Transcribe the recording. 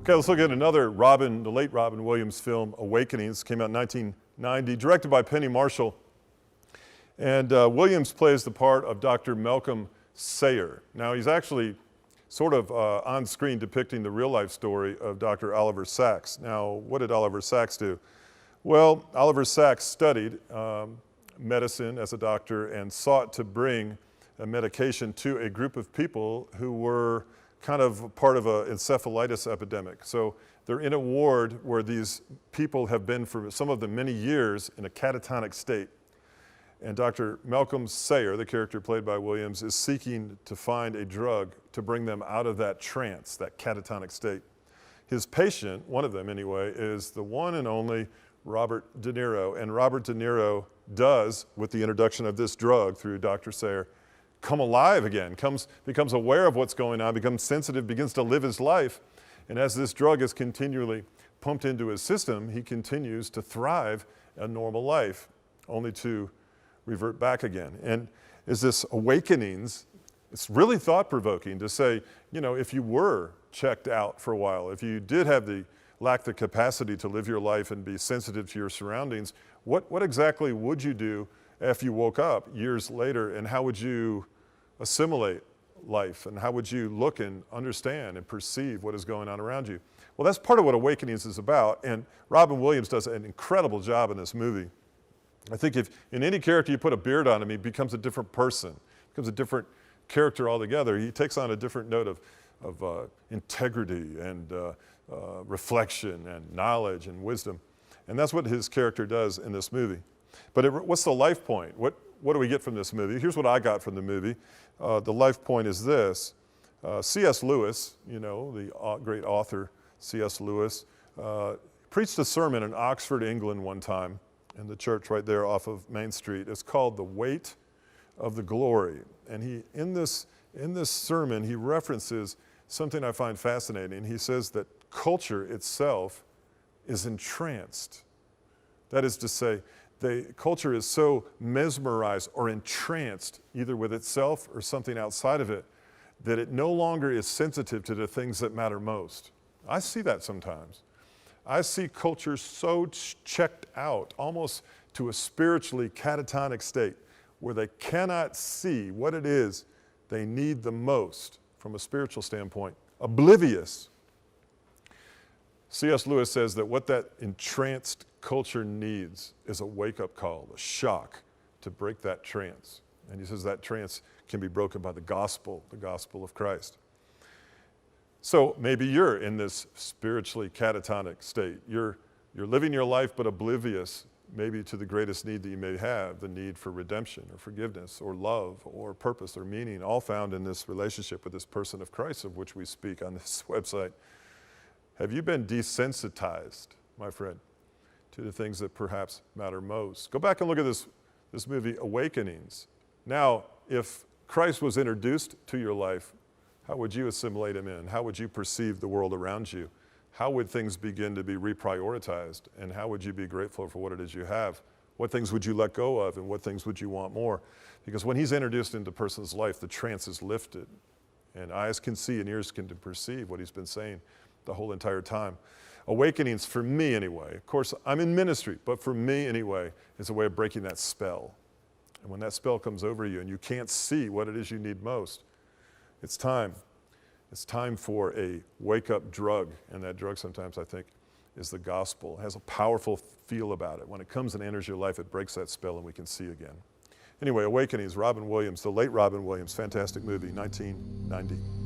Okay, let's look at another the late Robin Williams film, Awakenings, came out in 1990, directed by Penny Marshall. And Williams plays the part of Dr. Malcolm Sayer. Now, he's actually sort of on screen depicting the real life story of Dr. Oliver Sacks. Now, what did Oliver Sacks do? Well, Oliver Sacks studied medicine as a doctor and sought to bring a medication to a group of people who were kind of part of an encephalitis epidemic. So they're in a ward where these people have been for some of them many years in a catatonic state. And Dr. Malcolm Sayer, the character played by Williams, is seeking to find a drug to bring them out of that trance, that catatonic state. His patient, one of them anyway, is the one and only Robert De Niro. And Robert De Niro does, with the introduction of this drug through Dr. Sayer, come alive again, becomes aware of what's going on, becomes sensitive, begins to live his life. And as this drug is continually pumped into his system, he continues to thrive a normal life, only to revert back again. And is this Awakenings, it's really thought-provoking to say, you know, if you were checked out for a while, if you did lack the capacity to live your life and be sensitive to your surroundings, what exactly would you do if you woke up years later, and how would you assimilate life, and how would you look and understand and perceive what is going on around you? Well, that's part of what Awakenings is about, and Robin Williams does an incredible job in this movie. I think if in any character you put a beard on him, he becomes a different person, becomes a different character altogether. He takes on a different note of integrity and reflection and knowledge and wisdom. And that's what his character does in this movie. But what's the life point? What do we get from this movie? Here's what I got from the movie. The life point is this. C.S. Lewis, you know, the great author C.S. Lewis, preached a sermon in Oxford, England one time, in the church right there off of Main Street. It's called The Weight of the Glory. And in this sermon, he references something I find fascinating. He says that culture itself is entranced. That is to say, the culture is so mesmerized or entranced either with itself or something outside of it that it no longer is sensitive to the things that matter most. I see that sometimes. I see culture so checked out, almost to a spiritually catatonic state, where they cannot see what it is they need the most from a spiritual standpoint, oblivious. C.S. Lewis says that what that entranced culture needs is a wake-up call, a shock to break that trance. And he says that trance can be broken by the gospel of Christ. So maybe you're in this spiritually catatonic state. You're living your life but oblivious maybe to the greatest need that you may have, the need for redemption or forgiveness or love or purpose or meaning, all found in this relationship with this person of Christ of which we speak on this website. Have you been desensitized, my friend, to the things that perhaps matter most? Go back and look at this movie, Awakenings. Now, if Christ was introduced to your life, how would you assimilate him in? How would you perceive the world around you? How would things begin to be reprioritized? And how would you be grateful for what it is you have? What things would you let go of, and what things would you want more? Because when he's introduced into a person's life, the trance is lifted, and eyes can see and ears can perceive what he's been saying the whole entire time. Awakenings, for me anyway, of course, I'm in ministry, but for me anyway, is a way of breaking that spell. And when that spell comes over you and you can't see what it is you need most, it's time. It's time for a wake-up drug, and that drug sometimes, I think, is the gospel. It has a powerful feel about it. When it comes and enters your life, it breaks that spell and we can see again. Anyway, Awakenings, Robin Williams, the late Robin Williams, fantastic movie, 1990.